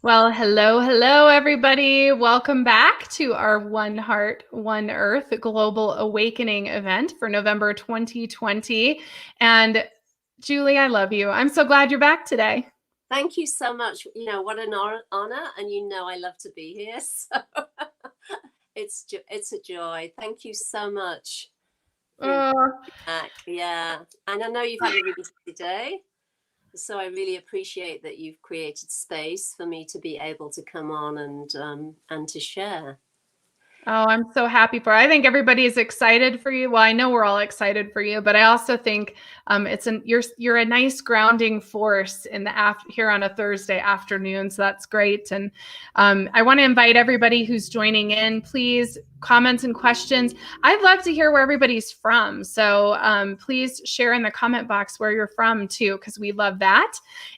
Well, hello, everybody. Welcome back to our One Heart, One Earth Global Awakening event for November 2020. And Julie, I love you. I'm so glad you're back today. Thank you so much. What an honor, and I love to be here. So it's a joy. Thank you so much for inviting Oh, me back. Yeah, and I know you've had a really busy day, so I really appreciate that you've created space for me to be able to come on and to share. Oh, I'm so happy for. I think everybody is excited for you. Well, I know we're all excited for you, but I also think you're a nice grounding force in the here on a Thursday afternoon. So that's great. And I want to invite everybody who's joining in. Please comments and questions. I'd love to hear where everybody's from. So please share in the comment box where you're from too, because we love that.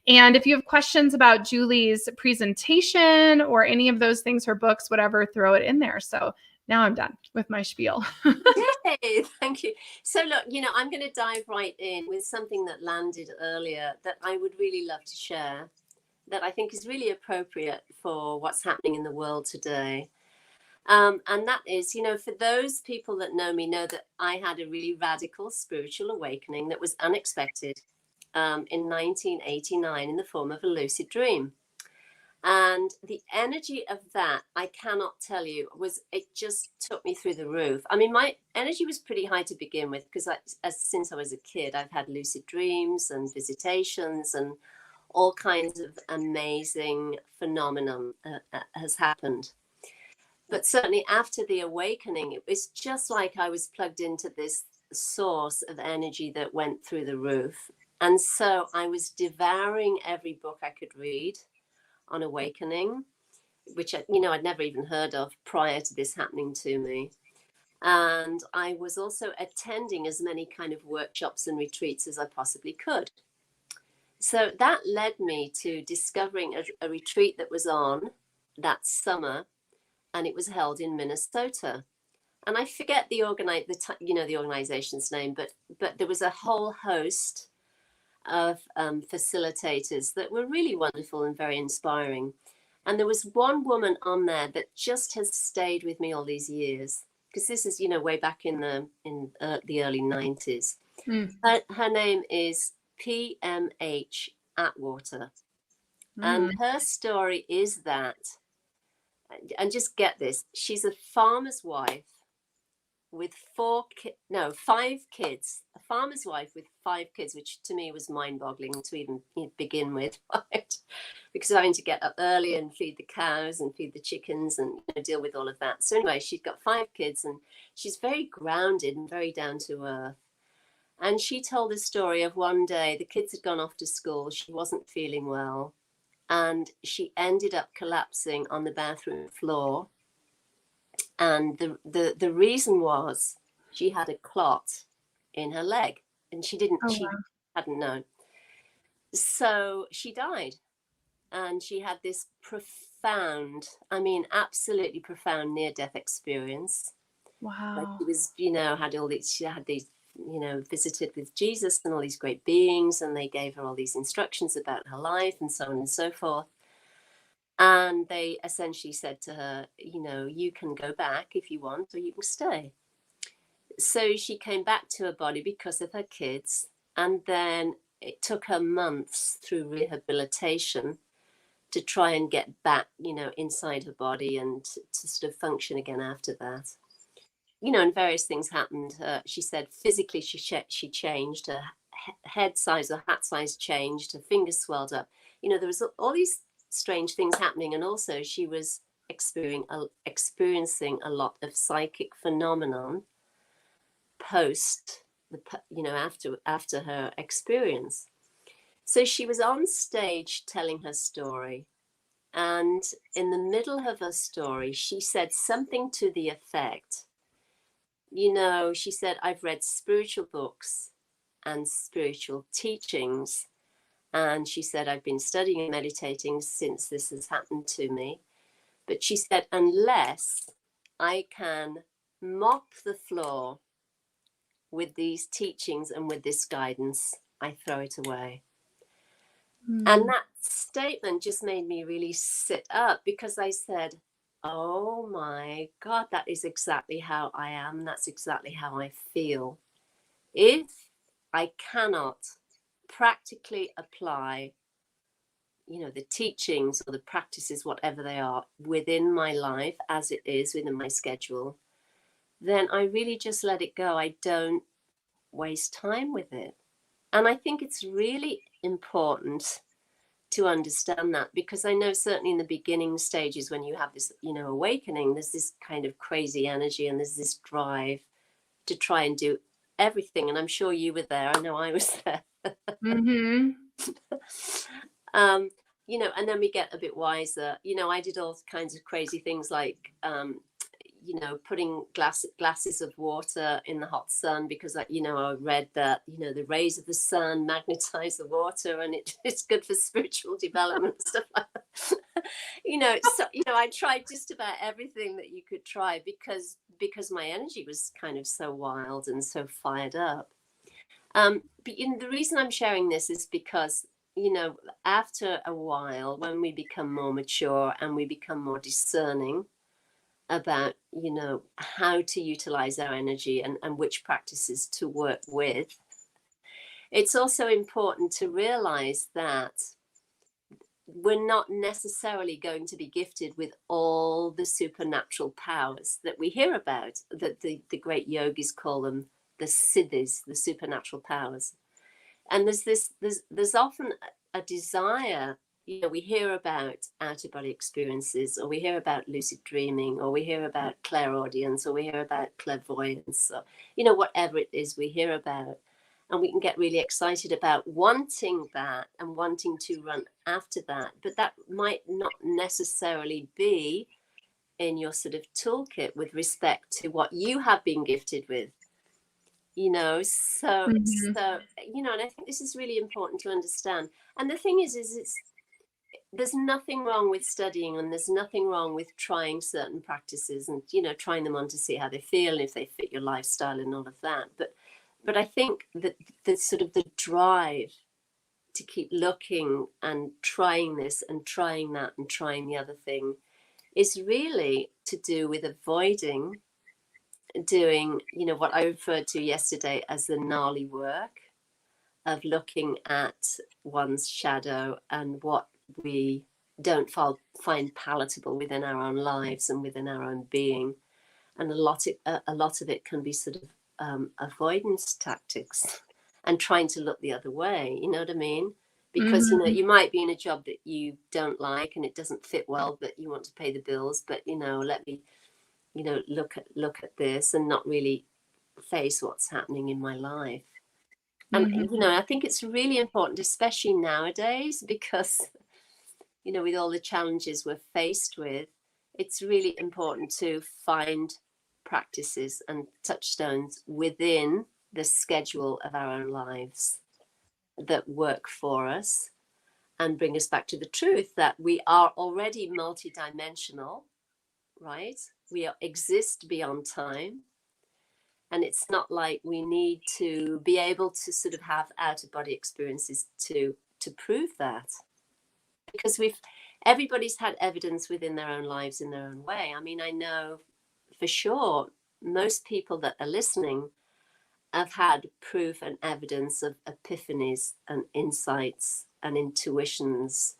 And if you have questions about Julie's presentation or any of those things, her books, whatever, throw it in there. So now I'm done with my spiel. Yay, thank you. So look, I'm going to dive right in with something that landed earlier that I would really love to share, that I think is really appropriate for what's happening in the world today. And that is, for those people that know me, know that I had a really radical spiritual awakening that was unexpected in 1989 in the form of a lucid dream. And the energy of that, I cannot tell you, it just took me through the roof. I mean, my energy was pretty high to begin with because since I was a kid, I've had lucid dreams and visitations and all kinds of amazing phenomenon has happened. But certainly after the awakening, it was just like I was plugged into this source of energy that went through the roof. And so I was devouring every book I could read on awakening, which I'd never even heard of prior to this happening to me. And I was also attending as many kind of workshops and retreats as I possibly could. So that led me to discovering a retreat that was on that summer, and it was held in Minnesota. And I forget the organization's name, but there was a whole host of facilitators that were really wonderful and very inspiring. And there was one woman on there that just has stayed with me all these years, because this is way back in the early 90s. Her name is PMH Atwater, and her story is that, and just get this, she's a farmer's wife with 5 kids, a farmer's wife with 5 kids, which to me was mind-boggling to even begin with, right? Because having to get up early and feed the cows and feed the chickens and deal with all of that. So anyway, she's got 5 kids and she's very grounded and very down to earth. And she told a story of one day the kids had gone off to school, she wasn't feeling well, and she ended up collapsing on the bathroom floor. And the reason was she had a clot in her leg, and she hadn't known. So she died, and she had this profound, I mean, absolutely profound near-death experience. Wow. Like she had these, visited with Jesus and all these great beings, and they gave her all these instructions about her life and so on and so forth. And they essentially said to her, you can go back if you want, or you can stay. So she came back to her body because of her kids. And then it took her months through rehabilitation to try and get back, inside her body and to sort of function again after that. And various things happened. She said physically she changed. Her head size or hat size changed. Her fingers swelled up. There was all these strange things happening, and also she was experiencing a lot of psychic phenomenon after her experience. So she was on stage telling her story, and in the middle of her story she said something to the effect, she said, I've read spiritual books and spiritual teachings. And she said, I've been studying and meditating since this has happened to me. But she said, unless I can mop the floor with these teachings and with this guidance, I throw it away. And that statement just made me really sit up, because I said, oh my God, that is exactly how I am. That's exactly how I feel. If I cannot practically apply, the teachings or the practices, whatever they are, within my life as it is, within my schedule, then I really just let it go. I don't waste time with it. And I think it's really important to understand that, because I know certainly in the beginning stages, when you have this, awakening, there's this kind of crazy energy and there's this drive to try and do everything. And I'm sure you were there. I know I was there. And then we get a bit wiser. I did all kinds of crazy things, like putting glasses of water in the hot sun, because I read that the rays of the sun magnetize the water, and it's good for spiritual development, stuff like that. I tried just about everything that you could try, because my energy was kind of so wild and so fired up. But the reason I'm sharing this is because after a while, when we become more mature and we become more discerning about how to utilize our energy and which practices to work with, it's also important to realize that we're not necessarily going to be gifted with all the supernatural powers that we hear about, that the great yogis call them the siddhis, the supernatural powers. And there's often a desire. We hear about out-of-body experiences, or we hear about lucid dreaming, or we hear about clairaudience, or we hear about clairvoyance, or whatever it is we hear about, and we can get really excited about wanting that and wanting to run after that. But that might not necessarily be in your sort of toolkit with respect to what you have been gifted with. So and I think this is really important to understand. And the thing is there's nothing wrong with studying, and there's nothing wrong with trying certain practices and trying them on to see how they feel and if they fit your lifestyle and all of that. But I think that the sort of the drive to keep looking and trying this and trying that and trying the other thing is really to do with avoiding doing what I referred to yesterday as the gnarly work of looking at one's shadow and what we don't find palatable within our own lives and within our own being. And a lot of it can be sort of avoidance tactics and trying to look the other way. You know what I mean? Because you might be in a job that you don't like and it doesn't fit well, but you want to pay the bills. But let me look at this and not really face what's happening in my life. And I think it's really important, especially nowadays, because with all the challenges we're faced with, it's really important to find practices and touchstones within the schedule of our own lives that work for us and bring us back to the truth that we are already multidimensional, right? We exist beyond time. And it's not like we need to be able to sort of have out-of-body experiences to prove that. Because everybody's had evidence within their own lives in their own way. I mean, I know for sure most people that are listening have had proof and evidence of epiphanies and insights and intuitions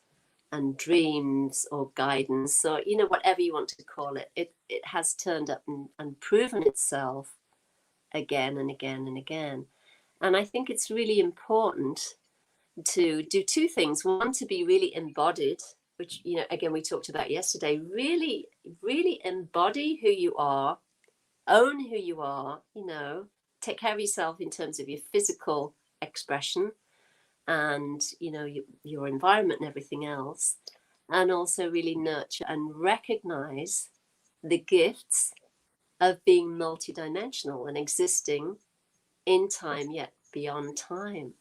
and dreams or guidance, or whatever you want to call it. It has turned up and proven itself again and again and again. And I think it's really important to do two things. One, to be really embodied, which again we talked about yesterday. Really embody who you are, own who you are, take care of yourself in terms of your physical expression and your environment and everything else, and also really nurture and recognize the gifts of being multidimensional and existing in time yet beyond time.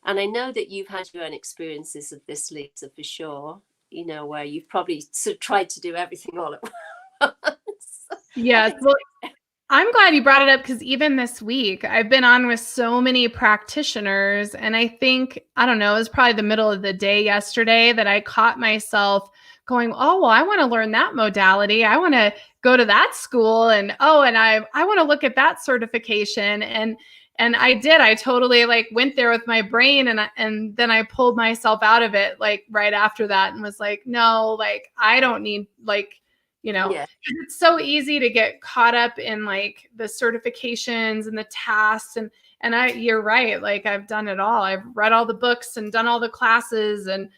And I know that you've had your own experiences of this, Lisa, for sure, where you've probably sort of tried to do everything all at once. Yes. Well, I'm glad you brought it up because even this week, I've been on with so many practitioners. And I think, I don't know, it was probably the middle of the day yesterday that I caught myself going, oh, well, I want to learn that modality. I want to go to that school. And oh, and I want to look at that certification. And I did. I totally like went there with my brain and then I pulled myself out of it like right after that and was like, no, like I don't need like, you know, Yeah. it's so easy to get caught up in like the certifications and the tasks and you're right, like I've done it all. I've read all the books and done all the classes, and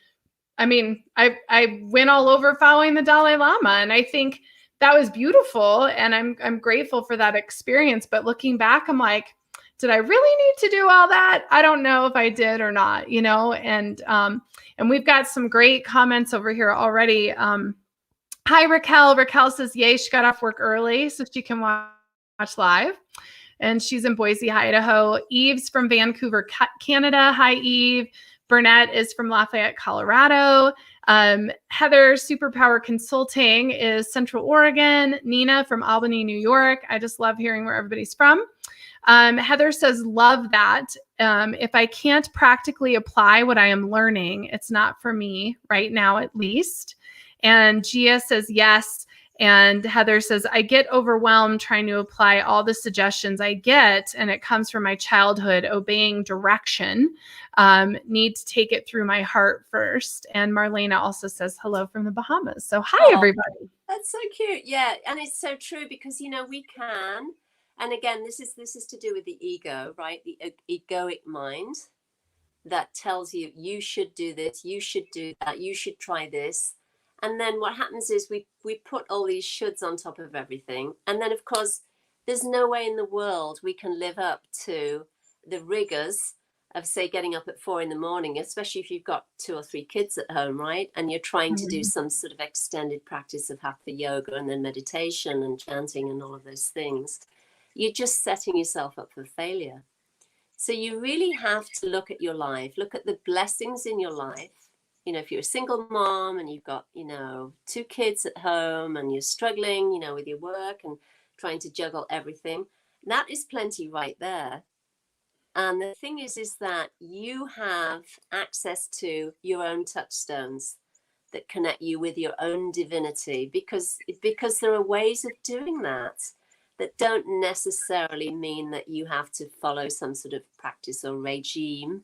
I mean I went all over following the Dalai Lama, and I think that was beautiful and I'm grateful for that experience. But looking back, I'm like, did I really need to do all that? I don't know if I did or not, you know. And we've got some great comments over here already. Hi, Raquel. Raquel says, yay, she got off work early so she can watch live. And she's in Boise, Idaho. Eve's from Vancouver, Canada. Hi, Eve. Burnett is from Lafayette, Colorado. Heather, Superpower Consulting, is Central Oregon. Nina from Albany, New York. I just love hearing where everybody's from. Heather says, love that. If I can't practically apply what I am learning, it's not for me right now, at least. And Gia says, yes. And Heather says, I get overwhelmed trying to apply all the suggestions I get, and it comes from my childhood, obeying direction. Need to take it through my heart first. And Marlena also says, hello from the Bahamas. So hi, everybody. That's so cute. Yeah. And it's so true because, you know, we can. And again, this is to do with the ego, right? The egoic mind that tells you, you should do this, you should do that, you should try this. And then what happens is we put all these shoulds on top of everything. And then, of course, there's no way in the world we can live up to the rigors of, say, getting up at 4 a.m, especially if you've got 2 or 3 kids at home, right? And you're trying to do some sort of extended practice of hatha yoga and then meditation and chanting and all of those things. You're just setting yourself up for failure. So you really have to look at your life, look at the blessings in your life. You know, if you're a single mom and you've got, you know, 2 kids at home and you're struggling, you know, with your work and trying to juggle everything, that is plenty right there. And the thing is that you have access to your own touchstones that connect you with your own divinity, because there are ways of doing that don't necessarily mean that you have to follow some sort of practice or regime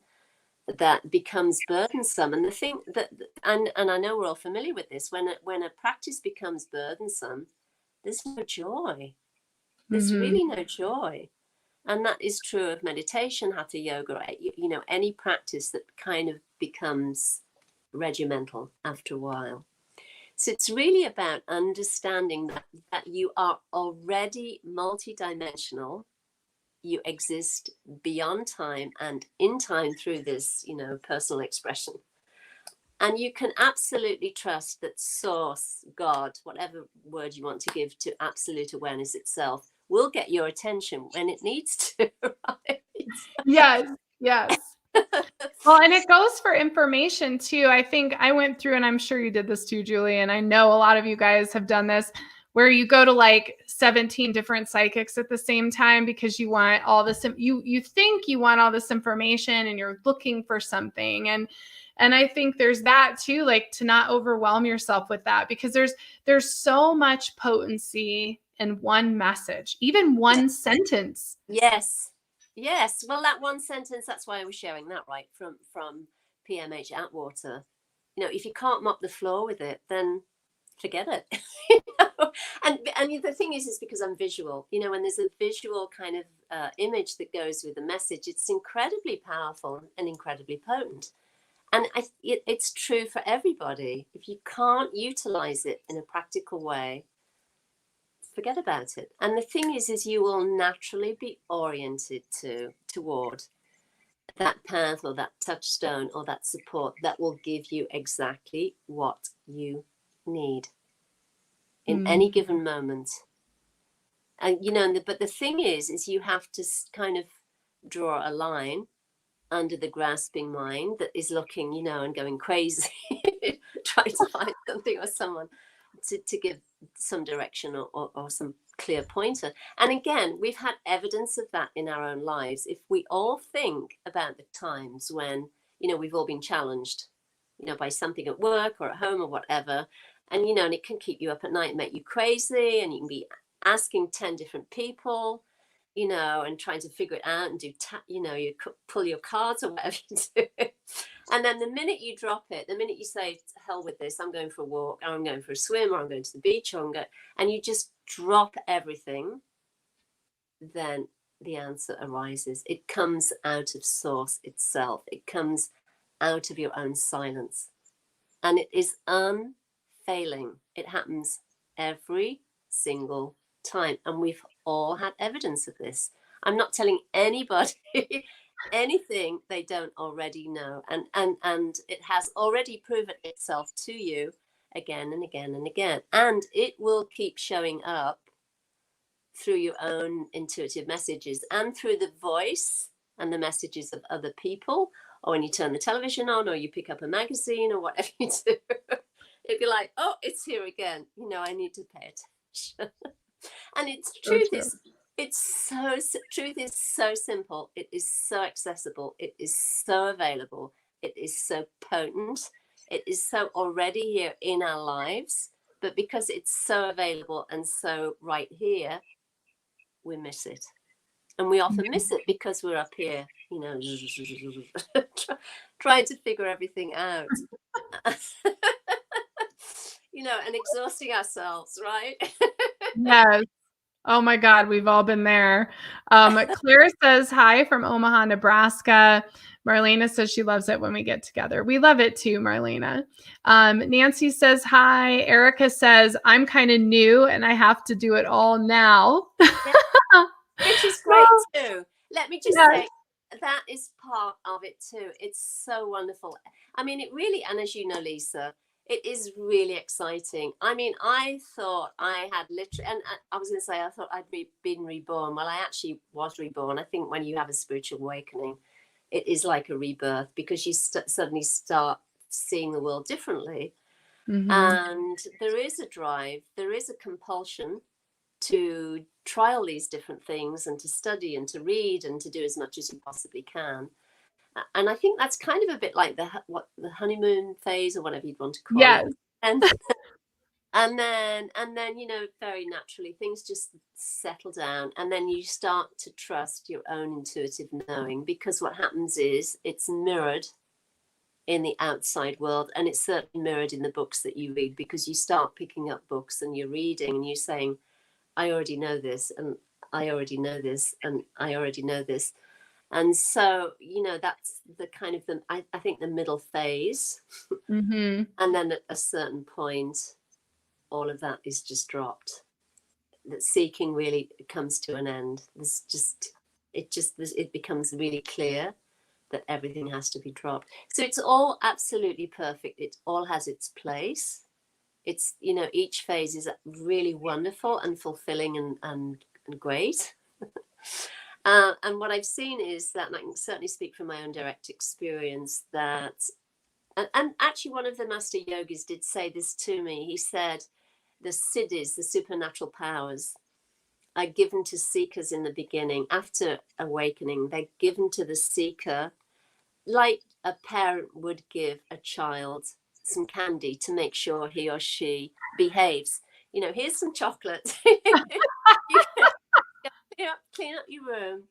that becomes burdensome. And the thing that, and I know we're all familiar with this, when a practice becomes burdensome, there's no joy. There's really no joy. And that is true of meditation, hatha yoga, you know, any practice that kind of becomes regimental after a while. So it's really about understanding that you are already multidimensional. You exist beyond time and in time through this, you know, personal expression. And you can absolutely trust that Source, God, whatever word you want to give to absolute awareness itself, will get your attention when it needs to, right? Yes, yes. Well, and it goes for information too. I think I went through, and I'm sure you did this too, Julie, and I know a lot of you guys have done this, where you go to like 17 different psychics at the same time because you want all this, you think you want all this information and you're looking for something. And I think there's that too, like to not overwhelm yourself with that, because there's so much potency in one message, even one sentence. Yes. Yes. Well, that one sentence, that's why I was sharing that, right? From PMH Atwater. You know, if you can't mop the floor with it, then forget it. You know? And the thing is because I'm visual, you know, when there's a visual kind of image that goes with the message, it's incredibly powerful and incredibly potent. And it's true for everybody. If you can't utilize it in a practical way, forget about it. And the thing is you will naturally be oriented toward that path or that touchstone or that support that will give you exactly what you need in any given moment. And, you know, but the thing is you have to kind of draw a line under the grasping mind that is looking, you know, and going crazy, trying to find something or someone to give some direction or some clear pointer. And again, we've had evidence of that in our own lives. If we all think about the times when, we've all been challenged, by something at work or at home or whatever, and, and it can keep you up at night and make you crazy, and you can be asking 10 different people, and trying to figure it out and do, you pull your cards or whatever you do. And then the minute you drop it, the minute you say, to hell with this, I'm going for a walk, or I'm going for a swim, or I'm going to the beach, and you just drop everything, then the answer arises. It comes out of source itself. It comes out of your own silence. And it is unfailing. It happens every single time. And we've all had evidence of this. I'm not telling anybody anything they don't already know. And it has already proven itself to you again and again and again. And it will keep showing up through your own intuitive messages and through the voice and the messages of other people, or when you turn the television on, or you pick up a magazine, or whatever you do. It'd be like, oh, it's here again. I need to pay attention. And truth is so simple. It is so accessible. It is so available. It is so potent. It is so already here in our lives. But because it's so available and so right here, we miss it. And we often miss it because we're up here, trying to figure everything out. And exhausting ourselves, right? Yes. Oh my God, we've all been there. Claire says hi from Omaha, Nebraska. Marlena says she loves it when we get together. We love it too, Marlena. Nancy says hi. Erica says, I'm kind of new and I have to do it all now. Which is great too. Let me just say, that is part of it too. It's so wonderful. I mean, it really, and as you know, Lisa, it is really exciting. I mean, I thought I had literally, and I was going to say, I thought I'd been reborn. Well, I actually was reborn. I think when you have a spiritual awakening, it is like a rebirth, because you suddenly start seeing the world differently. Mm-hmm. And there is a drive, there is a compulsion to try all these different things and to study and to read and to do as much as you possibly can. And I think that's kind of a bit like the honeymoon phase, or whatever you'd want to call it. And then very naturally things just settle down, and then you start to trust your own intuitive knowing, because what happens is it's mirrored in the outside world, and it's certainly mirrored in the books that you read, because you start picking up books and you're reading and you're saying, I already know this, and I already know this, and I already know this. And so, that's the kind of I think the middle phase. Mm-hmm. And then at a certain point, all of that is just dropped. That seeking really comes to an end. It becomes really clear that everything has to be dropped. So it's all absolutely perfect. It all has its place. It's, each phase is really wonderful and fulfilling and great. And what I've seen is that, and I can certainly speak from my own direct experience, that, and actually one of the master yogis did say this to me. He said, the siddhis, the supernatural powers, are given to seekers in the beginning. After awakening, they're given to the seeker like a parent would give a child some candy to make sure he or she behaves. Here's some chocolate. You can clean up your room.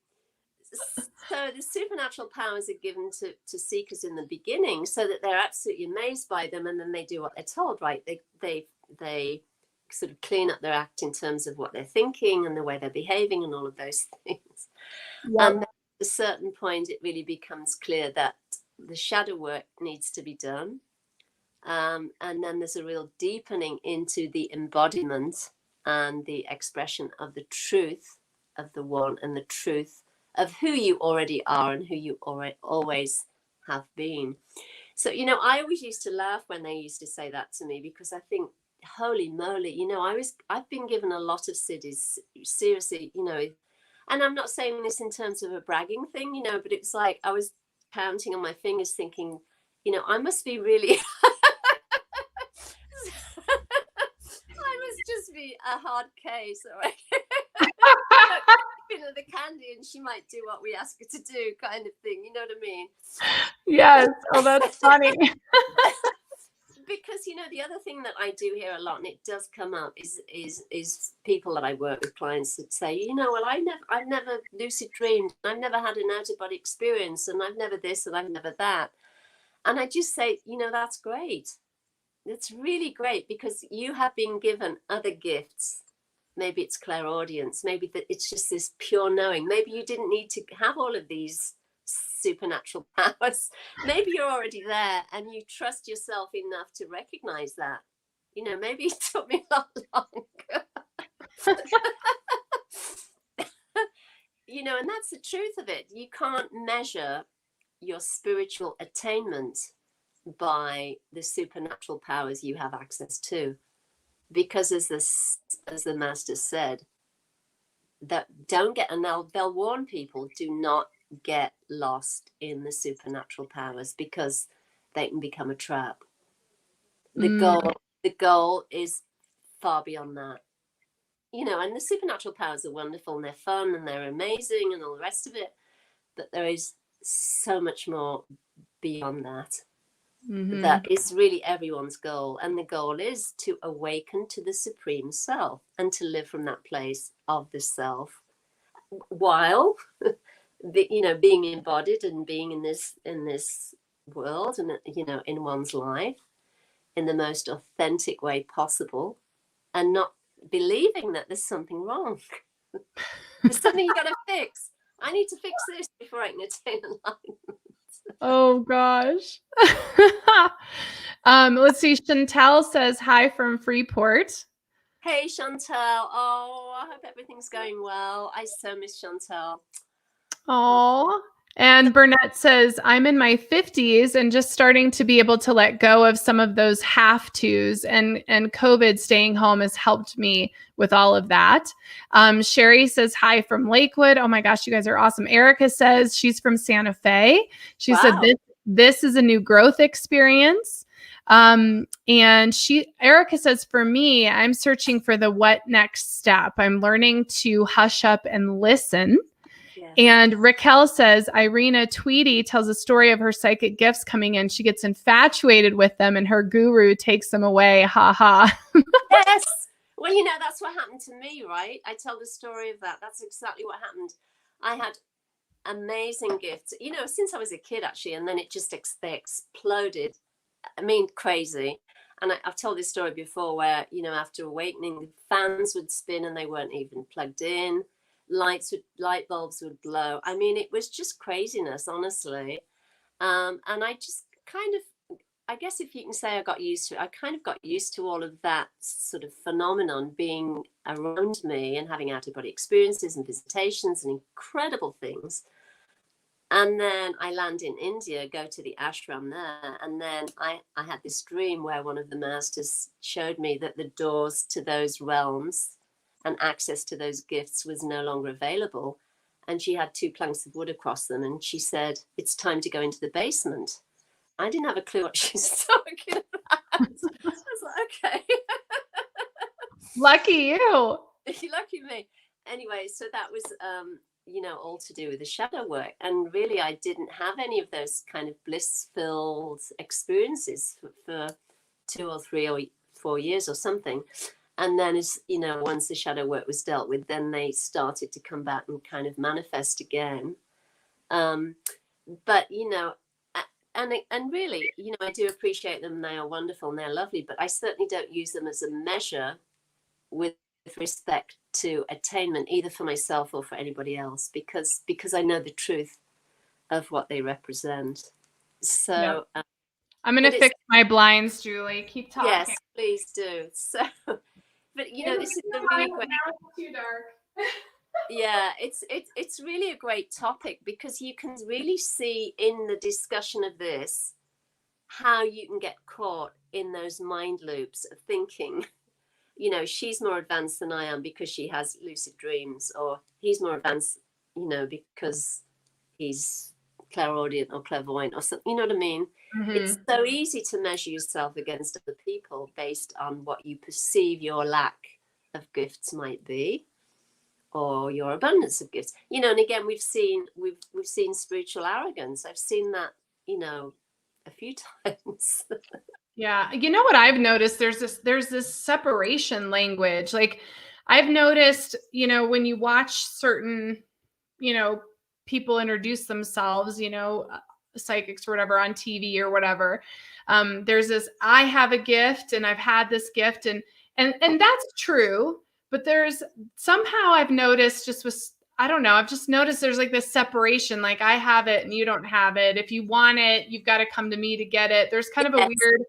So the supernatural powers are given to seekers in the beginning, so that they're absolutely amazed by them, and then they do what they're told, right? They sort of clean up their act in terms of what they're thinking and the way they're behaving and all of those things. Yep. And at a certain point, it really becomes clear that the shadow work needs to be done. And then there's a real deepening into the embodiment and the expression of the truth of the one, and the truth of who you already are and who you always have been. So, I always used to laugh when they used to say that to me, because I think, holy moly, I've been given a lot of siddhis, seriously, and I'm not saying this in terms of a bragging thing, but it's like I was counting on my fingers thinking, I must be really, I must just be a hard case, all right? You know, the candy, and she might do what we ask her to do, kind of thing. You know what I mean? Yes. Oh, that's funny. Because, you know, the other thing that I do hear a lot, and it does come up, is people that I work with, clients that say, you know, well, I've never lucid dreamed, I've never had an out of body experience, and I've never this and I've never that. And I just say, you know, that's great. It's really great, because you have been given other gifts. Maybe it's clairaudience. Maybe that it's just this pure knowing. Maybe you didn't need to have all of these supernatural powers. Maybe you're already there and you trust yourself enough to recognize that. You know, maybe it took me a lot longer. You know, and that's the truth of it. You can't measure your spiritual attainment by the supernatural powers you have access to, because as the master said, that don't get, and they'll warn people, do not get lost in the supernatural powers, because they can become a trap. The goal is far beyond that. You know, and the supernatural powers are wonderful and they're fun and they're amazing and all the rest of it, but there is so much more beyond that. That is really everyone's goal, and the goal is to awaken to the supreme self and to live from that place of the self, while you know, being embodied and being in this world, and you know, in one's life in the most authentic way possible, and not believing that there's something wrong. There's something you got to fix. I need to fix this before I can attain alignment. Oh gosh. Let's see. Chantel says hi from Freeport. Hey Chantel. Oh, I hope everything's going well. I so miss Chantel. Oh. And Burnett says, I'm in my 50s and just starting to be able to let go of some of those have tos, and COVID staying home has helped me with all of that. Sherry says, hi from Lakewood. Oh my gosh, you guys are awesome. Erica says she's from Santa Fe. She said, this is a new growth experience. And Erica says, for me, I'm searching for the what next step. I'm learning to hush up and listen. Yes. And Raquel says, Irina Tweedy tells a story of her psychic gifts coming in. She gets infatuated with them and her guru takes them away. Ha ha. Yes. Well, you know, that's what happened to me, right? I tell the story of that. That's exactly what happened. I had amazing gifts, you know, since I was a kid, actually. And then it just they exploded. I mean, crazy. And I've told this story before where, you know, after awakening, the fans would spin and they weren't even plugged in. Light bulbs would glow. I mean, it was just craziness, honestly. And I just kind of, I guess if you can say I got used to it, I kind of got used to all of that sort of phenomenon being around me and having out-of-body experiences and visitations and incredible things. And then I land in India, go to the ashram there. And then I had this dream where one of the masters showed me that the doors to those realms and access to those gifts was no longer available. And she had 2 planks of wood across them. And she said, it's time to go into the basement. I didn't have a clue what she was talking about. I was like, okay. Lucky you. Lucky me. Anyway, so that was, you know, all to do with the shadow work. And really, I didn't have any of those kind of bliss-filled experiences for 2 or 3 or 4 years or something. And then, as you know, once the shadow work was dealt with, then they started to come back and kind of manifest again. But, you know, and really, you know, I do appreciate them. They are wonderful and they're lovely, but I certainly don't use them as a measure with respect to attainment, either for myself or for anybody else, because I know the truth of what they represent. So yep. I'm going to fix my blinds, Julie. Keep talking. Yes, please do. So, but you know, this is a really great. Now it's too dark. Yeah, it's really a great topic, because you can really see in the discussion of this how you can get caught in those mind loops of thinking, you know, she's more advanced than I am because she has lucid dreams, or he's more advanced, you know, because he's clairaudient or clairvoyant or something. You know what I mean? Mm-hmm. It's so easy to measure yourself against other people based on what you perceive your lack of gifts might be, or your abundance of gifts. You know, and again, we've seen spiritual arrogance. I've seen that, you know, a few times. Yeah. You know what I've noticed? There's this separation language. Like I've noticed, when you watch certain, you know, people introduce themselves, psychics or whatever on TV or whatever. There's this, I have a gift and I've had this gift and that's true. But there's somehow I've noticed just with, I don't know, I've just noticed there's like this separation, like I have it and you don't have it. If you want it, you've got to come to me to get it. There's kind of a Yes. weird,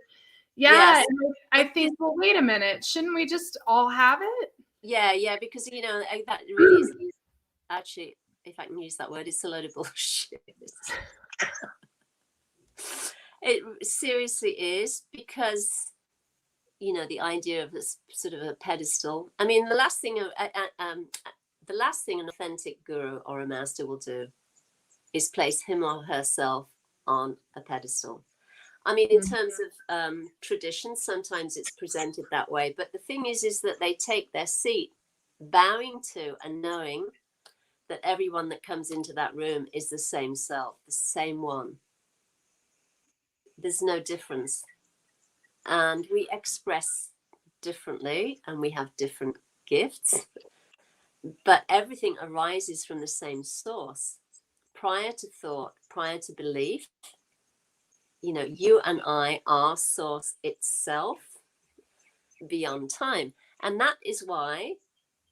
yeah. Yes. And I think, well, wait a minute. Shouldn't we just all have it? Yeah, because, you know, that really is actually, if I can use that word, it's a load of bullshit. It seriously is, because, you know, the idea of this sort of a pedestal. I mean, the last thing an authentic guru or a master will do is place him or herself on a pedestal. I mean, in terms of tradition, sometimes it's presented that way. But the thing is that they take their seat bowing to and knowing that everyone that comes into that room is the same self, the same one. There's no difference. And we express differently and we have different gifts, but everything arises from the same source. Prior to thought, prior to belief, you know, you and I are source itself beyond time. And that is why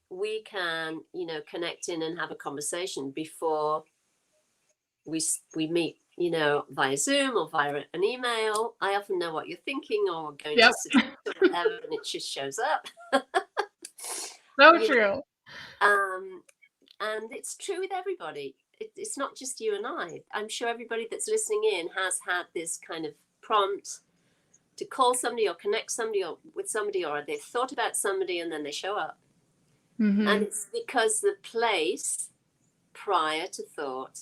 we can, you know, connect in and have a conversation before we meet, you know, via Zoom or via an email. I often know what you're thinking, or going Yep. to whatever, and it just shows up. So true. And it's true with everybody. It's not just you and I. I'm sure everybody that's listening in has had this kind of prompt to call somebody or connect somebody or with somebody, or they've thought about somebody and then they show up. Mm-hmm. And it's because the place prior to thought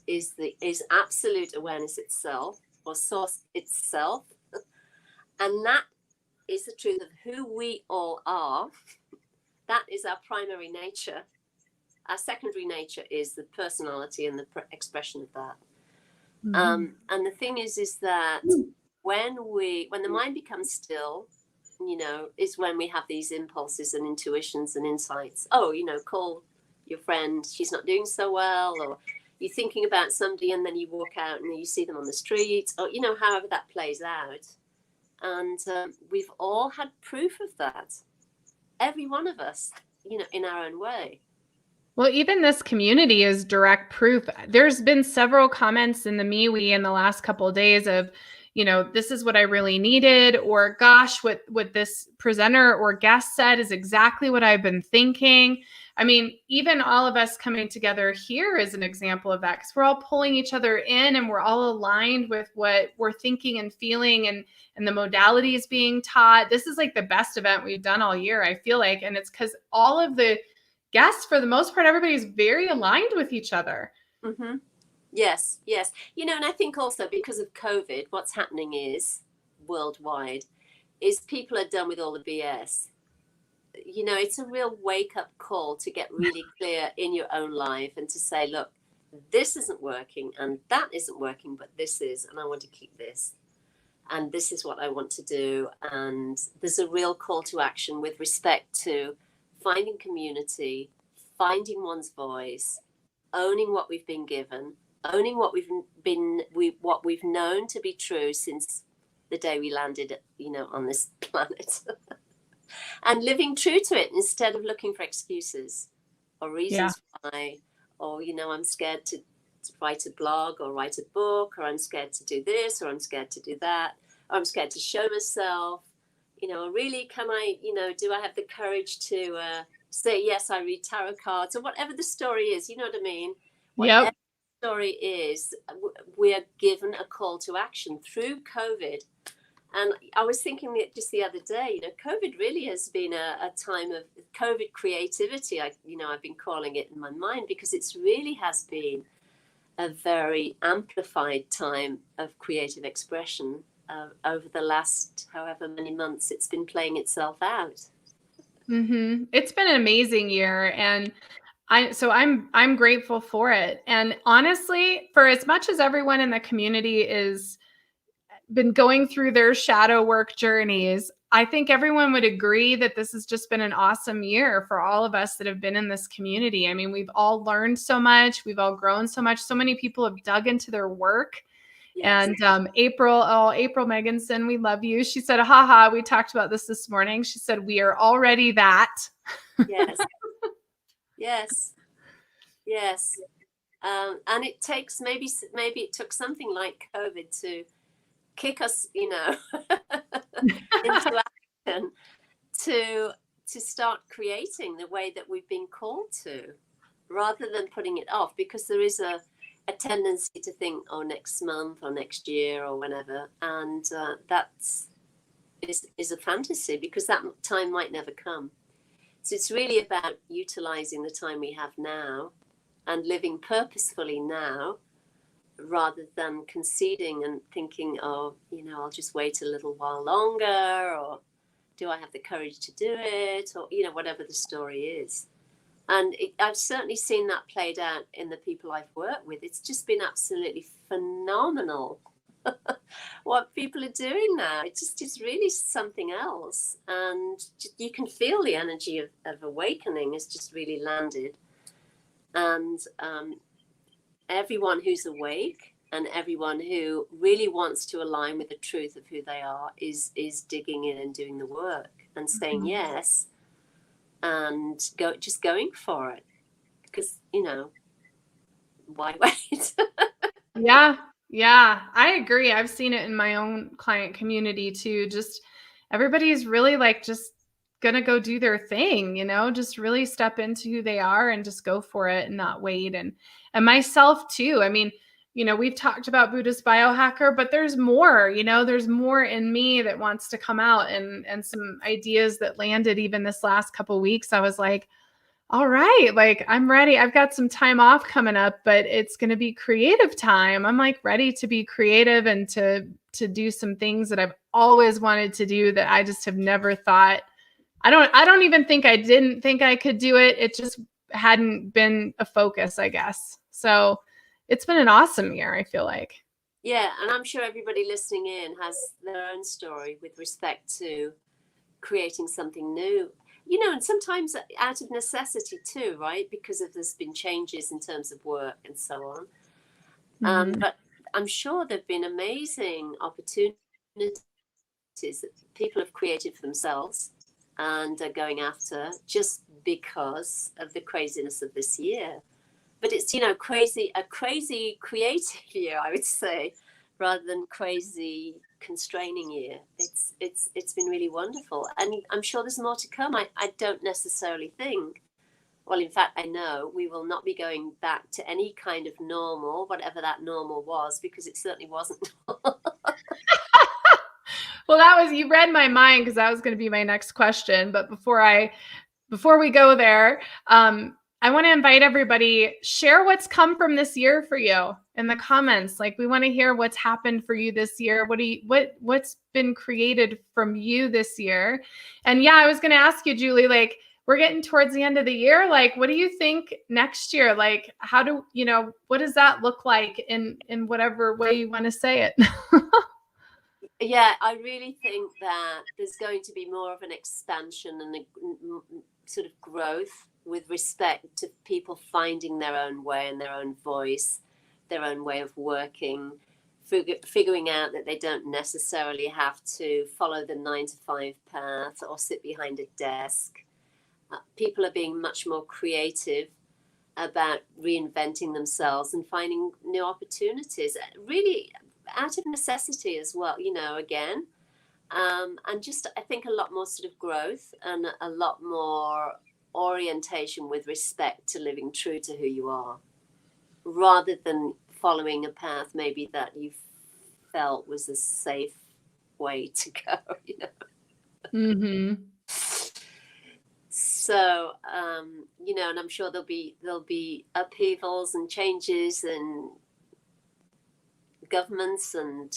is absolute awareness itself, or source itself. And that is the truth of who we all are. That is our primary nature. Our secondary nature is the personality and the expression of that. Mm-hmm. And the thing is that when the mind becomes still, you know, is when we have these impulses and intuitions and insights. Oh, you know, call your friend, she's not doing so well, or you're thinking about somebody and then you walk out and you see them on the street, or, you know, however that plays out. And we've all had proof of that. Every one of us, you know, in our own way. Well, even this community is direct proof. There's been several comments in the MeWe in the last couple of days of, you know, this is what I really needed, or gosh, what this presenter or guest said is exactly what I've been thinking. I mean, even all of us coming together here is an example of that, because we're all pulling each other in and we're all aligned with what we're thinking and feeling, and the modalities being taught. This is like the best event we've done all year, I feel like. And it's because all of the guests, for the most part, everybody's very aligned with each other. Mm-hmm. Yes. You know, and I think also because of COVID, what's happening is worldwide is people are done with all the BS. You know, it's a real wake-up call to get really clear in your own life and to say, look, this isn't working and that isn't working, but this is, and I want to keep this. And this is what I want to do. And there's a real call to action with respect to finding community, finding one's voice, owning what we've been given, owning what we've known to be true since the day we landed, you know, on this planet, and living true to it instead of looking for excuses or reasons why, or, you know, I'm scared to write a blog or write a book, or I'm scared to do this, or I'm scared to do that, or I'm scared to show myself, you know, really, can I, you know, do I have the courage to say, yes, I read tarot cards, or whatever the story is, you know what I mean? Whatever the story is, we are given a call to action through COVID. And I was thinking that just the other day, you know, COVID really has been a time of COVID creativity. I've been calling it in my mind, because it's really has been a very amplified time of creative expression over the last however many months it's been playing itself out. It's been an amazing year, and I'm grateful for it. And honestly, for as much as everyone in the community is been going through their shadow work journeys, I think everyone would agree that this has just been an awesome year for all of us that have been in this community. I mean, we've all learned so much, we've all grown so much. So many people have dug into their work. Yes. And April Meganson, we love you. She said, haha, we talked about this morning. She said, we are already that. Yes. Yes. Yes. And it takes maybe it took something like COVID to kick us, into action to start creating the way that we've been called to, rather than putting it off, because there is a tendency to think, oh, next month or next year or whenever, and that's is a fantasy, because that time might never come. So it's really about utilizing the time we have now and living purposefully now, rather than conceding and thinking, oh, I'll just wait a little while longer, or do I have the courage to do it, or, whatever the story is. And I've certainly seen that played out in the people I've worked with. It's just been absolutely phenomenal what people are doing now. It just is really something else. And you can feel the energy of awakening has just really landed. And everyone who's awake and everyone who really wants to align with the truth of who they are is digging in and doing the work and saying yes, and just going for it, because why wait? Yeah, I agree. I've seen it in my own client community too. Just everybody's really like just gonna go do their thing, just really step into who they are and just go for it and not wait. And myself too. I mean, we've talked about Buddhist Biohacker, but there's more, there's more in me that wants to come out, and some ideas that landed even this last couple of weeks. I was like, all right, like I'm ready. I've got some time off coming up, but it's going to be creative time. I'm like ready to be creative and to do some things that I've always wanted to do that I just have never thought. I don't even think I didn't think I could do it. It just hadn't been a focus, I guess. So it's been an awesome year, I feel like. Yeah, and I'm sure everybody listening in has their own story with respect to creating something new. And sometimes out of necessity too, right? Because there's been changes in terms of work and so on. But I'm sure there've been amazing opportunities that people have created for themselves and are going after, just because of the craziness of this year. But it's a crazy creative year, I would say, rather than crazy constraining year. It's been really wonderful, and I'm sure there's more to come. I don't necessarily think, well, in fact, I know we will not be going back to any kind of normal, whatever that normal was, because it certainly wasn't. Well, you read my mind, because that was going to be my next question. But before we go there, I want to invite everybody, share what's come from this year for you in the comments. Like, we want to hear what's happened for you this year. What's been created from you this year? And yeah, I was going to ask you, Julie, like, we're getting towards the end of the year. Like, what do you think next year? Like, what does that look like in whatever way you want to say it? Yeah, I really think that there's going to be more of an expansion and a sort of growth with respect to people finding their own way and their own voice, their own way of working, figuring out that they don't necessarily have to follow the 9-to-5 path or sit behind a desk. People are being much more creative about reinventing themselves and finding new opportunities, really out of necessity as well, again. And just, I think, a lot more sort of growth and a lot more orientation with respect to living true to who you are, rather than following a path maybe that you felt was a safe way to go. So, and I'm sure there'll be upheavals and changes and governments and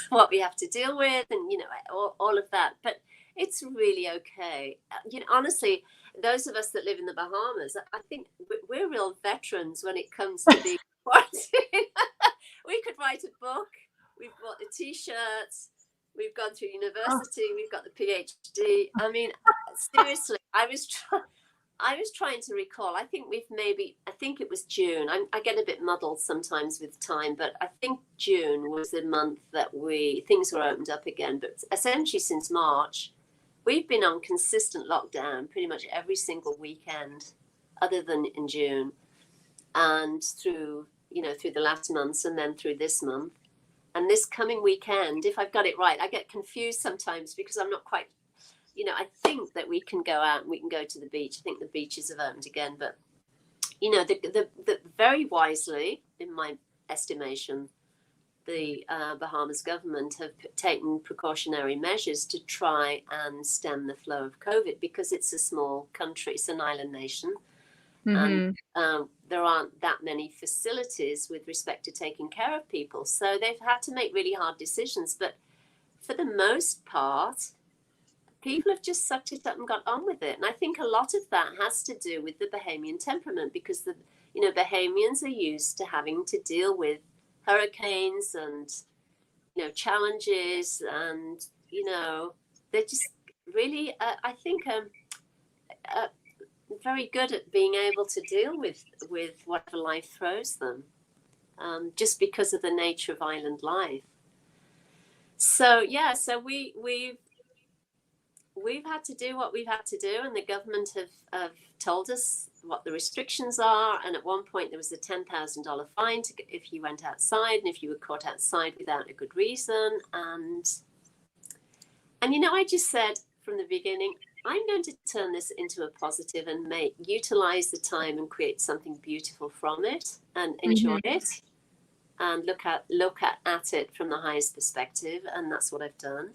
what we have to deal with, and all of that. But It's really okay. You know, honestly, those of us that live in the Bahamas, I think we're real veterans when it comes to being quarantined. We could write a book. We've bought the T-shirts. We've gone through Oh, university. We've got the PhD. I mean, seriously, I was trying to recall. I think it was June. I get a bit muddled sometimes with time, but I think June was the month that things were opened up again. But essentially, since March, we've been on consistent lockdown pretty much every single weekend, other than in June, and through the last months, and then through this month, and this coming weekend. If I've got it right, I get confused sometimes because I'm not quite. I think that we can go out and we can go to the beach. I think the beaches have opened again, but the very wisely, in my estimation, the Bahamas government have taken precautionary measures to try and stem the flow of COVID, because it's a small country, it's an island nation, and there aren't that many facilities with respect to taking care of people. So they've had to make really hard decisions, but for the most part, people have just sucked it up and got on with it. And I think a lot of that has to do with the Bahamian temperament, because the Bahamians are used to having to deal with hurricanes and challenges, and they're just really I think very good at being able to deal with whatever life throws them, just because of the nature of island life. So yeah, so we've had to do what we've had to do, and the government have told us what the restrictions are. And at one point there was a $10,000 fine if you went outside, and if you were caught outside without a good reason. And I just said from the beginning, I'm going to turn this into a positive and utilize the time and create something beautiful from it, and enjoy it, and look at it from the highest perspective. And that's what I've done.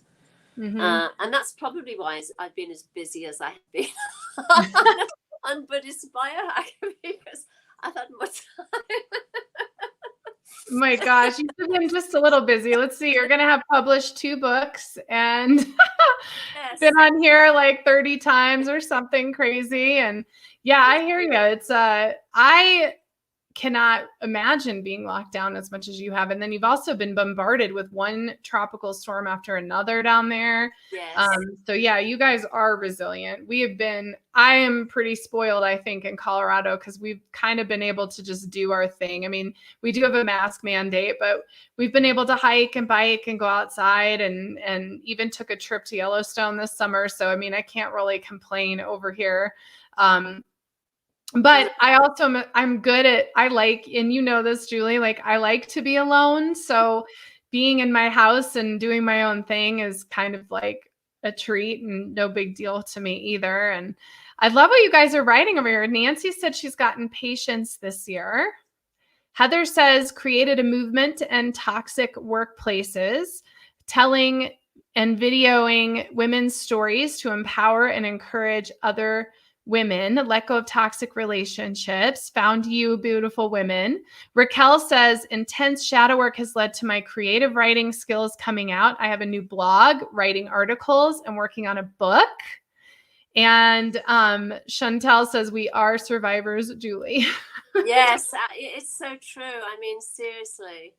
And that's probably why I've been as busy as I have been on Buddhist Biohacker, because I've had more time. My gosh, you've been just a little busy. Let's see, you're going to have published 2 books and Yes. been on here like 30 times or something crazy. And yeah, I hear you. It's I cannot imagine being locked down as much as you have. And then you've also been bombarded with one tropical storm after another down there. Yes. So yeah, you guys are resilient. I am pretty spoiled, I think, in Colorado, because we've kind of been able to just do our thing. I mean, we do have a mask mandate, but we've been able to hike and bike and go outside, and even took a trip to Yellowstone this summer. So, I mean, I can't really complain over here. But I'm good at, and you know this, Julie, like I like to be alone. So being in my house and doing my own thing is kind of like a treat, and no big deal to me either. And I love what you guys are writing over here. Nancy said she's gotten patience this year. Heather says created a movement to end toxic workplaces, telling and videoing women's stories to empower and encourage other women, let go of toxic relationships, found you, beautiful women. Raquel says intense shadow work has led to my creative writing skills coming out. I have a new blog, writing articles, and working on a book. And Chantel says we are survivors, Julie. Yes, it's so true. I mean, seriously.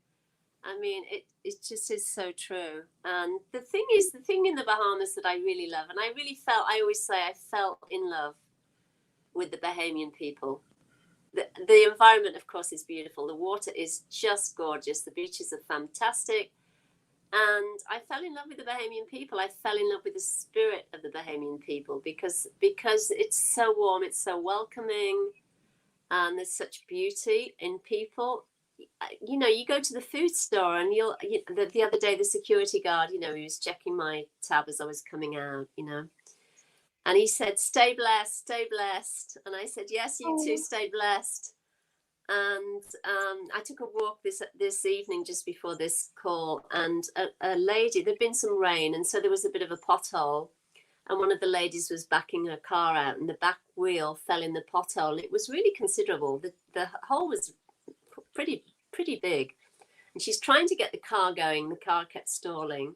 I mean, it just is so true. And the thing in the Bahamas that I really love, and I always say I fell in love with the Bahamian people. The environment, of course, is beautiful. The water is just gorgeous. The beaches are fantastic. And I fell in love with the Bahamian people. I fell in love with the spirit of the Bahamian people, because it's so warm, it's so welcoming, and there's such beauty in people. You go to the food store, and the other day the security guard, he was checking my tab as I was coming out, and he said, "Stay blessed, stay blessed." And I said, "Yes, you too, stay blessed." And I took a walk this evening just before this call, and a lady, there'd been some rain, and so there was a bit of a pothole, and one of the ladies was backing her car out, and the back wheel fell in the pothole. It was really considerable. The hole was pretty big, and she's trying to get the car going. The car kept stalling,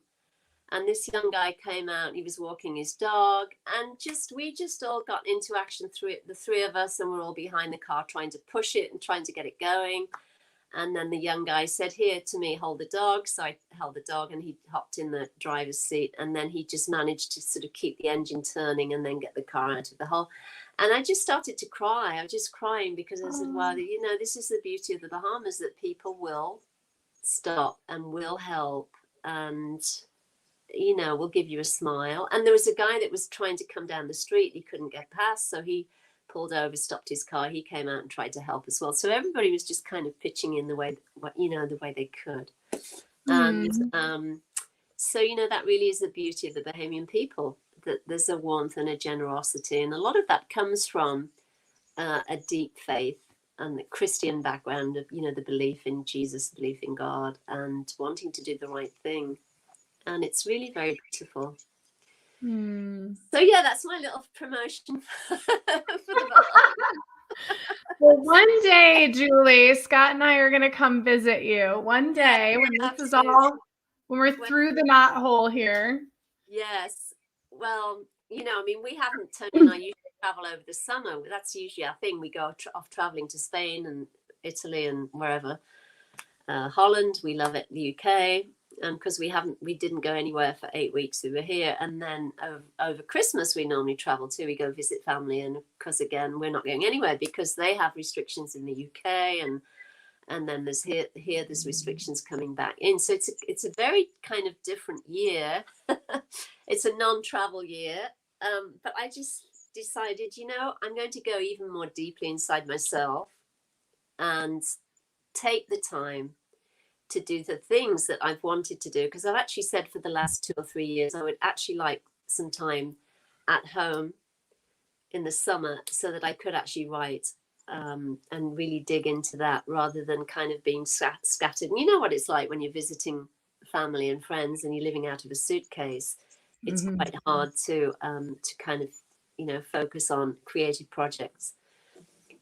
And this young guy came out, and he was walking his dog, and we just all got into action through it, the three of us, and we're all behind the car trying to push it and trying to get it going. And then the young guy said, "Here, to me, hold the dog." So I held the dog, and he hopped in the driver's seat, and then he just managed to sort of keep the engine turning and then get the car out of the hole. And I just started to cry. I was just crying because I said, wow, you know, this is the beauty of the Bahamas, that people will stop and will help, and you know, will give you a smile. And there was a guy that was trying to come down the street. He couldn't get past, so he pulled over, stopped his car. He came out and tried to help as well. So everybody was just kind of pitching in the way, you know, the way they could. And so, you know, that really is the beauty of the Bahamian people, that there's a warmth and a generosity. And a lot of that comes from a deep faith and the Christian background of, you know, the belief in Jesus, belief in God, and wanting to do the right thing. And it's really very beautiful. So yeah, that's my little promotion for the Well, one day, Julie, Scott and I are going to come visit you. One day, when this is all, when we're through the knothole here. Yes. Well, you know, I mean, we haven't turned in our usual travel over the summer. That's usually our thing. We go off traveling to Spain and Italy and wherever. Holland, we love it. The UK. Because we didn't go anywhere for 8 weeks. We were here, and then over Christmas we normally travel too. We go visit family, and because again we're not going anywhere because they have restrictions in the UK, and then there's there's restrictions coming back in. So it's a very kind of different year. It's a non-travel year, but I just decided, you know, I'm going to go even more deeply inside myself and take the time to do the things that I've wanted to do, because I've actually said for the last 2 or 3 years I would actually like some time at home in the summer so that I could actually write and really dig into that, rather than kind of being scattered. And you know what it's like when you're visiting family and friends and you're living out of a suitcase. It's quite hard to kind of, you know, focus on creative projects.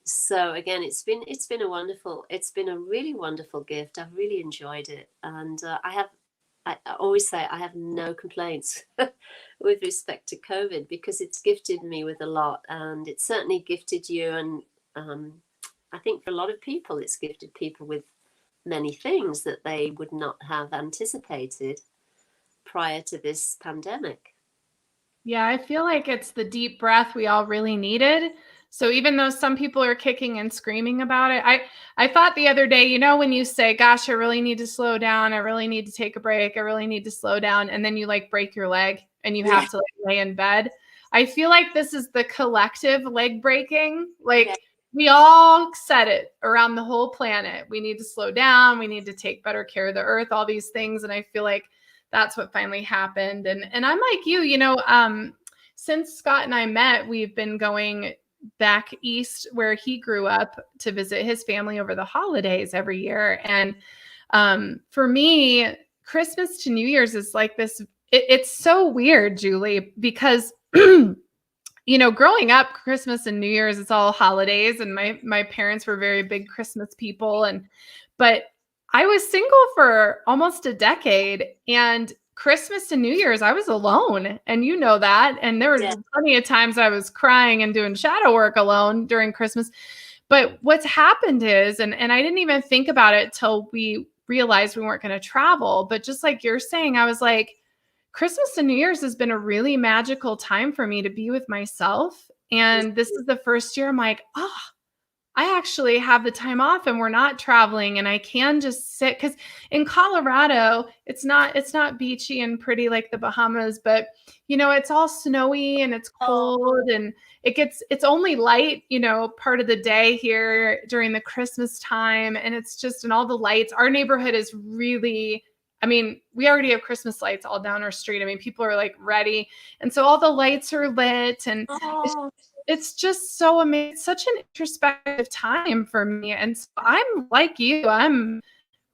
So again, it's been a really wonderful gift. I've really enjoyed it, and I always say I have no complaints with respect to COVID, because it's gifted me with a lot, and it's certainly gifted you, and I think for a lot of people it's gifted people with many things that they would not have anticipated prior to this pandemic. Yeah, I feel like it's the deep breath we all really needed. So even though some people are kicking and screaming about it, I thought the other day, you know, when you say, gosh, I really need to slow down, I really need to take a break, I really need to slow down, and then you like break your leg and you have to like lay in bed. I feel like this is the collective leg breaking. Like we all said it around the whole planet. We need to slow down. We need to take better care of the earth, all these things. And I feel like that's what finally happened. And I'm like you know, since Scott and I met, we've been going back east where he grew up to visit his family over the holidays every year. And for me, Christmas to New Year's is like this. It's so weird, Julie, because you know, growing up, Christmas and New Year's, it's all holidays, and my parents were very big Christmas people, but I was single for almost a decade, and Christmas and New Year's, I was alone, and you know that. And there were plenty of times I was crying and doing shadow work alone during Christmas. But what's happened is, and I didn't even think about it till we realized we weren't going to travel. But just like you're saying, I was like, Christmas and New Year's has been a really magical time for me to be with myself. And this is the first year I'm like, oh, I actually have the time off and we're not traveling, and I can just sit, because in Colorado, it's not beachy and pretty like the Bahamas, but you know, it's all snowy and it's cold, and it's only light, you know, part of the day here during the Christmas time. And it's just, and all the lights, our neighborhood is really, I mean, we already have Christmas lights all down our street. I mean, people are like ready. And so all the lights are lit, and it's just so amazing. It's such an introspective time for me. And so I'm like you, I'm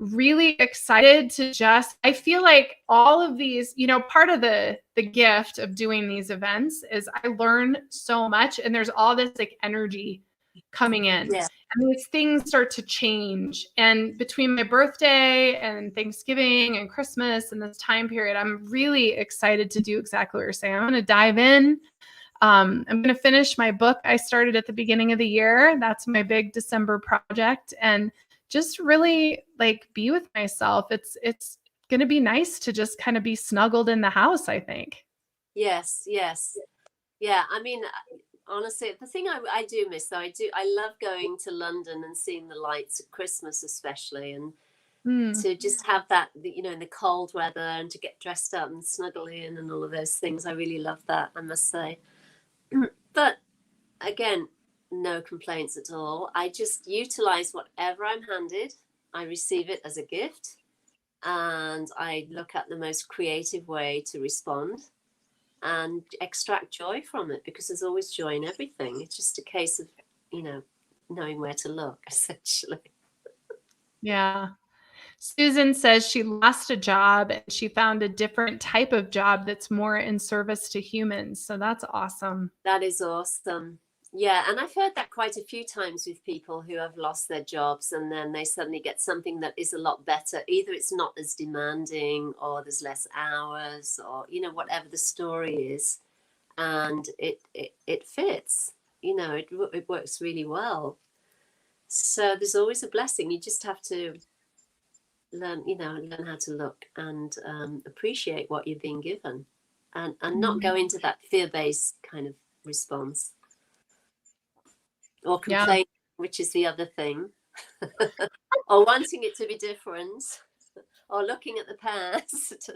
really excited to I feel like all of these, you know, part of the gift of doing these events is I learn so much, and there's all this like energy coming in. Yeah. And these things start to change. And between my birthday and Thanksgiving and Christmas and this time period, I'm really excited to do exactly what you're saying. I'm going to dive in. I'm going to finish my book I started at the beginning of the year. That's my big December project. And just really like be with myself. It's going to be nice to just kind of be snuggled in the house, I think. Yes, yes. Yeah, I mean, honestly, the thing I do miss, though, I love going to London and seeing the lights at Christmas, especially, and to just have that, you know, in the cold weather and to get dressed up and snuggle in and all of those things. I really love that, I must say. But again, no complaints at all. I just utilize whatever I'm handed. I receive it as a gift, and I look at the most creative way to respond and extract joy from it, because there's always joy in everything. It's just a case of, you know, knowing where to look, essentially. Yeah. Susan says she lost a job and she found a different type of job that's more in service to humans. So that's awesome. That is awesome. Yeah, and I've heard that quite a few times with people who have lost their jobs and then they suddenly get something that is a lot better. Either it's not as demanding, or there's less hours, or, you know, whatever the story is, and it fits. You know, it works really well. So there's always a blessing. You just have to learn how to look and appreciate what you're being given, and not go into that fear-based kind of response. Or complain, which is the other thing, or wanting it to be different, or looking at the past.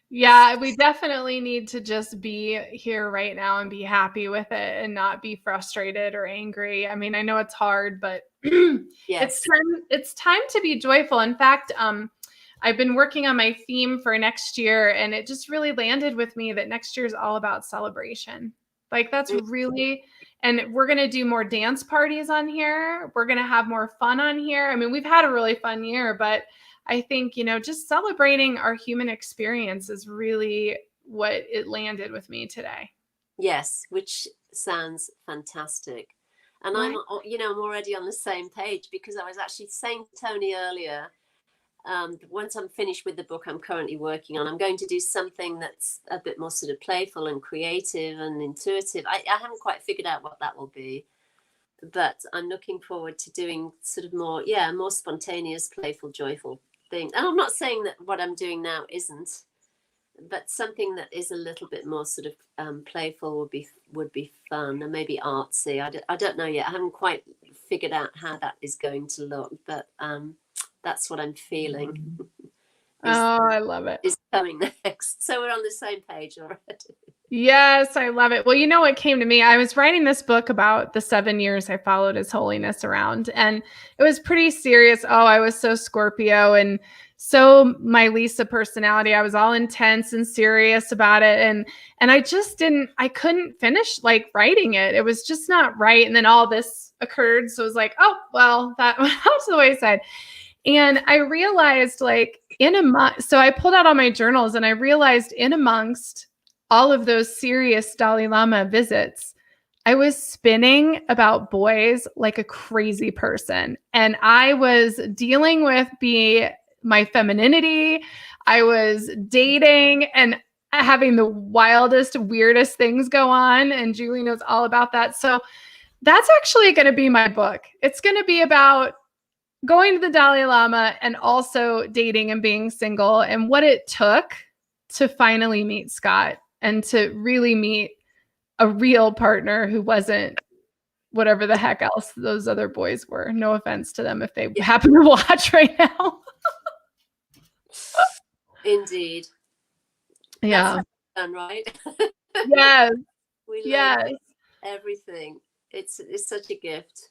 Yeah, we definitely need to just be here right now and be happy with it and not be frustrated or angry. I mean, I know it's hard, but Yes. it's time to be joyful. In fact, I've been working on my theme for next year, and it just really landed with me that next year is all about celebration. Like that's really, and we're going to do more dance parties on here. We're going to have more fun on here. I mean, we've had a really fun year, but I think, you know, just celebrating our human experience is really what it landed with me today. Yes, which sounds fantastic. And Right. I'm already on the same page, because I was actually saying to Tony earlier, once I'm finished with the book I'm currently working on, I'm going to do something that's a bit more sort of playful and creative and intuitive. I haven't quite figured out what that will be, but I'm looking forward to doing sort of more spontaneous, playful, joyful thing. And I'm not saying that what I'm doing now isn't, but something that is a little bit more sort of playful would be fun, and maybe artsy. I don't know yet. I haven't quite figured out how that is going to look, but that's what I'm feeling. I love it. Is coming next. So we're on the same page already. Yes, I love it. Well, you know what came to me? I was writing this book about the 7 years I followed His Holiness around, and it was pretty serious. Oh, I was so Scorpio and so my Lisa personality. I was all intense and serious about it, and I couldn't finish like writing it. It was just not right. And then all this occurred, so it was like, oh well, that went out to the wayside. And I realized, like, so I pulled out all my journals, and I realized in amongst all of those serious Dalai Lama visits, I was spinning about boys like a crazy person. And I was dealing with my femininity. I was dating and having the wildest, weirdest things go on. And Julie knows all about that. So that's actually going to be my book. It's going to be about going to the Dalai Lama and also dating and being single, and what it took to finally meet Scott and to really meet a real partner who wasn't whatever the heck else those other boys were. No offense to them if they happen to watch right now. Indeed. Yeah. That's done, right? Yes. We love everything. It's such a gift.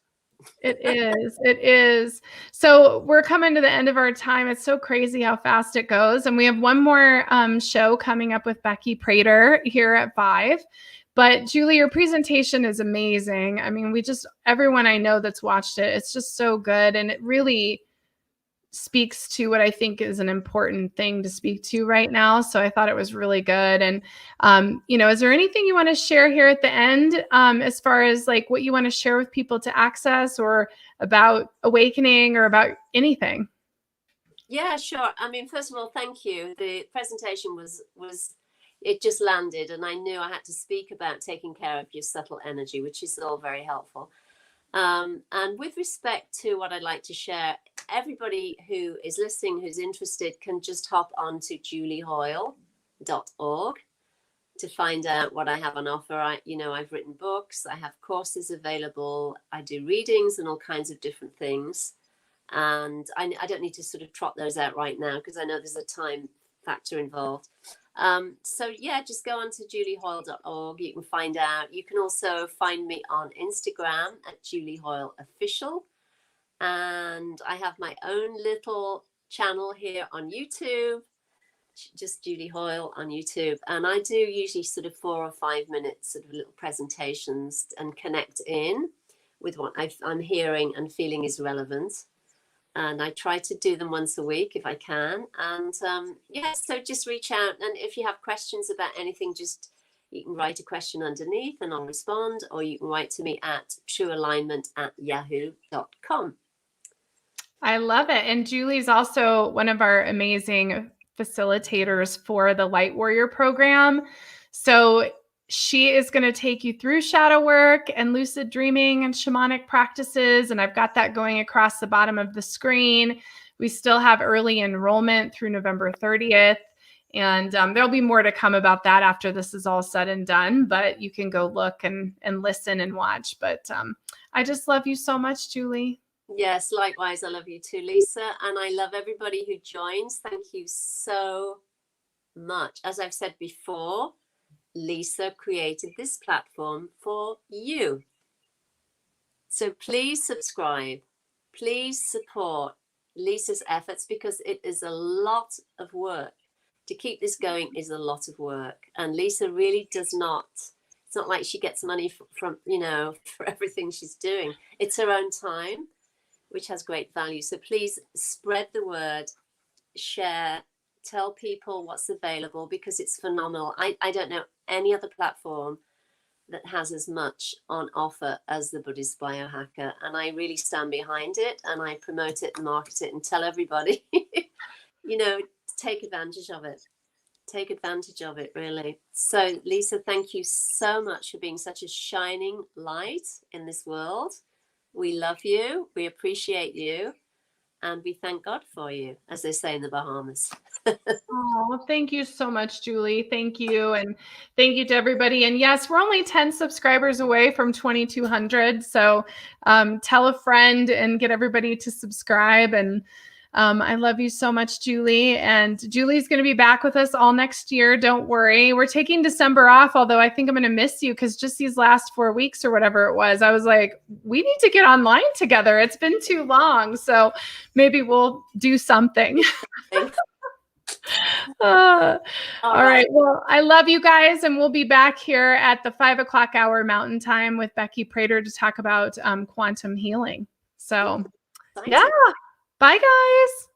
It is. It is. So we're coming to the end of our time. It's so crazy how fast it goes. And we have one more show coming up with Becky Prater here at 5. But Julie, your presentation is amazing. I mean, everyone I know that's watched it, it's just so good. And it really speaks to what I think is an important thing to speak to right now. So I thought it was really good. And, is there anything you want to share here at the end as far as like what you want to share with people to access, or about awakening, or about anything? Yeah, sure. I mean, first of all, thank you. The presentation was it just landed, and I knew I had to speak about taking care of your subtle energy, which is all very helpful. And with respect to what I'd like to share, everybody who is listening, who's interested, can just hop on to juliehoyle.org to find out what I have on offer. I've written books, I have courses available, I do readings and all kinds of different things. And I don't need to sort of trot those out right now because I know there's a time factor involved. So yeah, just go on to juliehoyle.org. You can find out. You can also find me on Instagram at juliehoyleofficial. And I have my own little channel here on YouTube, just Julie Hoyle on YouTube. And I do usually sort of 4 or 5 minutes sort of little presentations and connect in with what I'm hearing and feeling is relevant. And I try to do them once a week if I can. And so just reach out. And if you have questions about anything, you can write a question underneath and I'll respond, or you can write to me at truealignment@yahoo.com. I love it. And Julie's also one of our amazing facilitators for the Light Warrior program. So she is going to take you through shadow work and lucid dreaming and shamanic practices. And I've got that going across the bottom of the screen. We still have early enrollment through November 30th. And there'll be more to come about that after this is all said and done. But you can go look and listen and watch. But I just love you so much, Julie. Yes, likewise. I love you too, Lisa. And I love everybody who joins. Thank you so much. As I've said before, Lisa created this platform for you. So please subscribe. Please support Lisa's efforts, because it is a lot of work. To keep this going is a lot of work. And Lisa really does not, it's not like she gets money from for everything she's doing. It's her own time, which has great value. So please spread the word, share, tell people what's available, because it's phenomenal. I don't know any other platform that has as much on offer as the Buddhist Biohacker. And I really stand behind it, and I promote it and market it and tell everybody, take advantage of it. Take advantage of it, really. So Lisa, thank you so much for being such a shining light in this world. We love you. We appreciate you. And we thank God for you, as they say in the Bahamas. Oh, thank you so much, Julie. Thank you. And thank you to everybody. And yes, we're only 10 subscribers away from 2,200. So tell a friend and get everybody to subscribe. And I love you so much, Julie. And Julie's going to be back with us all next year. Don't worry. We're taking December off, although I think I'm going to miss you, because just these last 4 weeks or whatever it was, I was like, we need to get online together. It's been too long. So maybe we'll do something. All right. Well, I love you guys. And we'll be back here at the 5 o'clock hour Mountain Time with Becky Prater to talk about quantum healing. So, yeah. Bye, guys.